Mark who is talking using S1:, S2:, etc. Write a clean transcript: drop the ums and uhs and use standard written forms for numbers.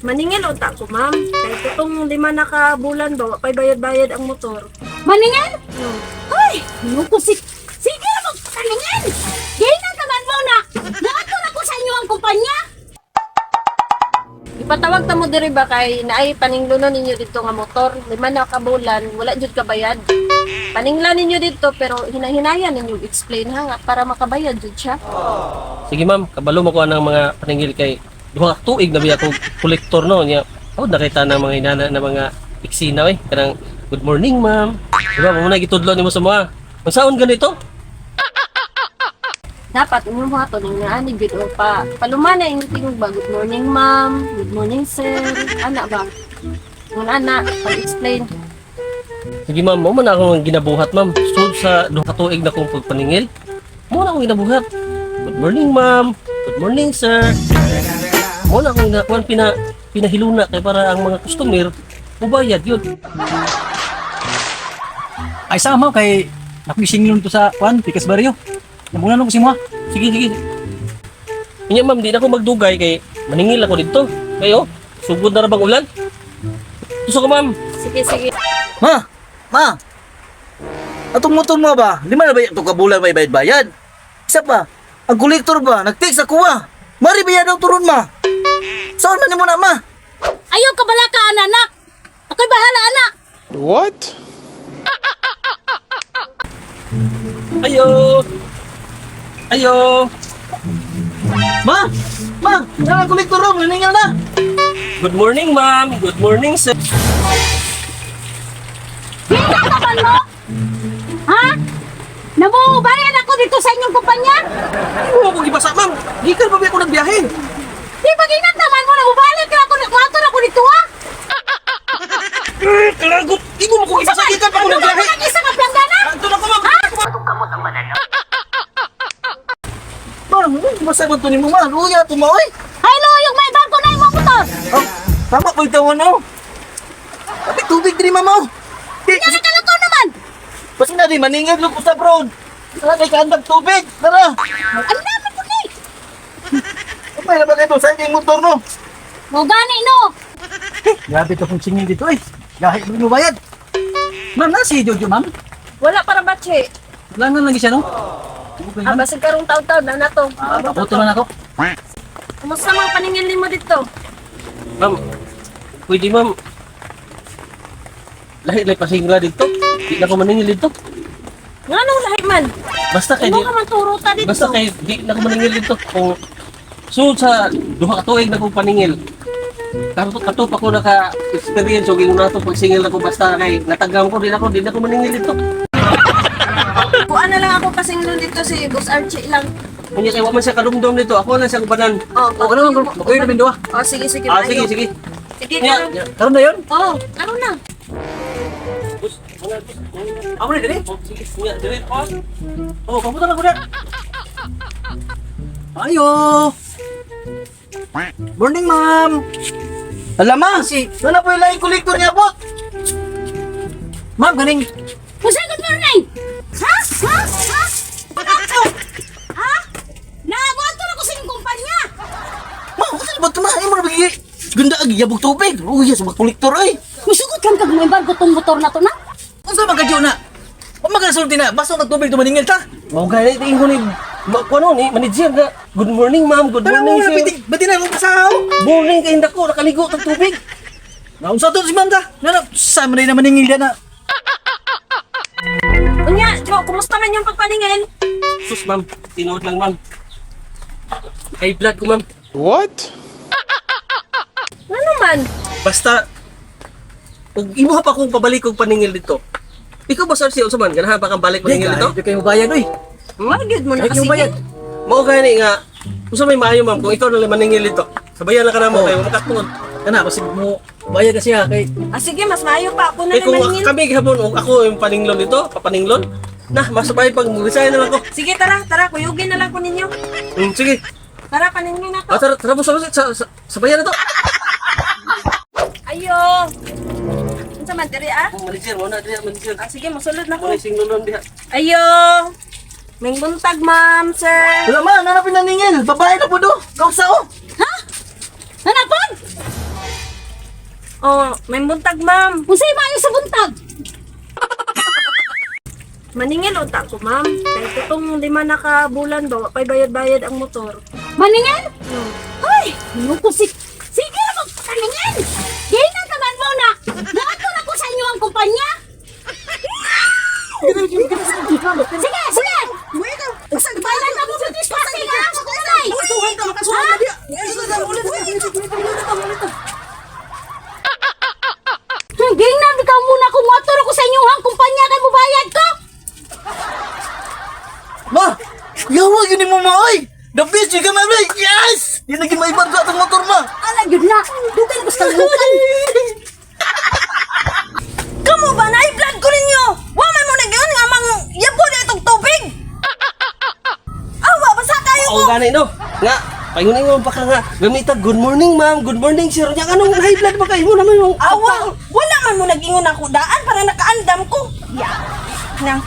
S1: Maningil unta ko, ma'am. Kaya itong 5 na ka bulan ba, pa'y bayad-bayad ang motor.
S2: Maningin?
S1: Hmm.
S2: Hoy! Nuko sige na magpaningin! Gainan naman mo na! Naato na ko sa inyo ang kumpanya!
S1: Ipatawag ta mo diri ba kay naay paninglunon ninyo dito nga motor, 5 na ka bulan, wala jud ka bayad. Paninglan ninyo dito pero hinahinayan ninyo explain ha nga para makabayad jud siya.
S3: Sige ma'am, kabalo mo ko ang mga paningil kay duha ka tuig na biya ko kolektor no niya. Oh, nakita na mga inana na mga eksina kanang good morning ma'am. Diba mo na gitudlo nimo sa mga. Unsaon ganito?
S1: Dapat inyong mga to ning ani gid o pa. Palumana yung tingog ba, good morning ma'am, good morning sir. Ana ba? Ngun ana, pag-explain.
S3: Sige ma'am, mo man ako ginabuhat ma'am. Sud sa duha ka tuig na kong pagpaningil. Mo na akong ginabuhat. Good morning ma'am. Good morning sir. Mo na akong ginakuan pinahiluna kay para ang mga customer mubayad yun.
S4: Ay sama kay nakisinglon to sa kwan, Pikas Barrio. Nabunan ko si mo.
S3: Sige, sige. Kanya ma'am, di na ako magdugay kay maningil ako dito. Kayo, sugod na ra bang ulan? Gusto ko ma'am.
S1: Sige, sige.
S5: Ma! Ma! Atong motor mo ba? Lima na ba itong kabulan may bayad-bayad? Isa pa, ang kolektor ba? Nag-text ako Mari bayad ang turon ma! Saan man mo na ma?
S2: Ayaw ka bala ka, anak! Ako'y bahala, anak!
S6: What?
S3: Ayo! Ayo!
S5: Ma! Ma! Ang kolektor ro, naningal na!
S3: Good morning ma'am. Good morning sir.
S2: Gina naman mo! Ha? Nabubayan ako dito sa inyong kumpanya?
S3: Hindi mo ako gibasa ma'am. Gikan pa ba ako nagbiyahe?
S2: Di ba ginat naman mo? Nabubalik ka ako, nagwator ako dito, ha?
S3: Kalagot! Di mo ako gibasa. Gikan pa ako
S2: Ano
S3: nagbiyahe.
S2: ka isa ka planggana?
S3: Anto na ko ma'am.
S5: Ma! Masa mo ito ni mo ma? Luya ito ma oy!
S2: Ay, yung may bangko na yung mga motor!
S5: Oh, tama po ito ano? Tapi tubig din mama oh!
S2: Yan ka lang naman!
S5: Kasi na di maningil ko sa brown! Saan kay kahandang tubig? Tara!
S2: Ang dami po ni!
S5: May na ba kayo? Saan kay motor no?
S2: Mo gani, no?
S4: Grabe to kung singil dito eh. Gahit mo bayad. Ma'am, na si Jojo ma'am.
S1: Wala para batche.
S4: Wala nga lagi siya no.
S1: Ah, basig karong taon-taon na to.
S4: Pabuto na ako.
S1: Kumusta mga paningil nimo dito?
S3: Ma'am, pwede ma'am. Lahi pasingla dito. Di na ko maningil dito.
S1: Nga nung lahi man.
S3: Basta kay
S1: Imo
S3: di,
S1: ka man turuta dito.
S3: basta kay di na ko maningil dito. Kung so sa duha ka tuig na kong paningil. Kato pa ko naka-experience o ginuna to pagsingil ako basta kay natagam ko di na ko maningil dito.
S1: Kuan na lang ako pasingilon dito si Boss Archie lang.
S3: Kunya kay wa man siya kadumdum dito. Ako lang siya kubanan.
S1: Oh,
S4: O ano bro? Makoy na binduwa.
S1: Oh, sige, sige.
S3: Ah,
S1: maayo.
S3: sige, sige.
S1: Sige,
S3: Nya,
S1: karon.
S3: nya.
S4: Karon na yun?
S1: Oh, karon na.
S3: Bus, wala.
S4: Ako na dali.
S3: Oh, sige, nya, dire pa. Oh, papunta na ko na.
S4: Ayo. Morning ma'am.
S5: Alam ma! Wala po yung laing kolektor niya po!
S4: Ma'am, ganing.
S2: Musa, good morning! Ha? Ha? Ha? Pagkato! Ha? Nagwator ako sa inyong kumpanya!
S5: Ma! Saan ba ito ma? Ay mo na bagi! Ganda agi yabog tubig! Uy, sa mga kolektor ay!
S2: Misugot kang kagmembar ko tong motor na to na?
S5: Kung saan magkadyo na? Kung magkasulti na, basta nagtubig tumaningil ta!
S3: Mau gaya tingin ko ni kuno ni manager na. Good morning ma'am, good
S5: Tara mo
S3: morning
S5: na,
S3: sir.
S5: ba't na akong kasahaw?
S3: Morning kay inda ko nakaligo tag tubig.
S5: Naunsa to si ma'am ta? Sama na yung maningil na.
S1: Unya, Jo, kumusta man yung pagpaningil?
S3: Sus ma'am, tinuod lang ma'am. High blood ko ma'am.
S6: What?
S1: Ano man?
S3: Basta ug imo pa kung pabalik og paningil dito. Ikaw ba sir siya man ganahan pa kang balik paningil dito?
S4: Hindi kayo bayad oy.
S1: Magid mo na
S4: Kahit yung bayad.
S1: kasi.
S3: Mao gani nga usa may maayo ma'am kung ikaw na lang maningil dito. Sabayan lang ka na mo kay makatungod.
S4: Kana kasi mo bayad na siya kay
S1: Ah, sige, mas maayo pa ako na
S3: Eh kung
S1: lang maningil.
S3: kami gihapon og ako yung paninglon dito, papaninglon. Nah, masabay pag resign na lang ko.
S1: Sige, tara, kuyugin na lang ko ninyo.
S3: Sige.
S1: Tara, paningin na to.
S3: Ah, tara po sabayan na to.
S1: Ayo. Unsa man diri ah?
S3: Manager, mo na diha manager.
S1: Ah, sige, mosulod na ko.
S3: Wala sing lulon diha.
S1: Ayo. May buntag, ma'am, sir.
S5: Wala ma, nanapin na ningil! Babae na po do! Kausa oh!
S2: Ha? Nanapon?
S1: Oh, may buntag, ma'am.
S2: Unsay maayo sa buntag?
S1: Maningil unta ko, ma'am. Kaya itong 5 na ka bulan ba, pa'y bayad-bayad ang motor.
S2: Maningin? Ay, nuko sige na magpaningin. Di na naman mo na. Naato na ko sa inyo ang kumpanya. Sige, sige. Bayan na mo sa discussing ha. Tunay. Gingnan ka muna kung motor ako sa inyo ang kumpanya kay mubayad ko.
S5: Ma! Yawa yun mo ma oy! The best you come away! Yes! Di naging maiban ko atong motor ma!
S2: Ala yun na. Dugay ko sa lukan. Kamu ba na i-blood ko ninyo? Wa man mo nagyon nga mang yabo na itong tubig. Awa basa kayo
S3: Oo, gani no. Nga, payunin mo pa ka nga. Gamita, good morning ma'am, good morning sir. Yang anong high blood ba kayo mo naman yung...
S2: Awa, wala man mo nag-ingon ako daan para nakaandam ko. Ya. Nang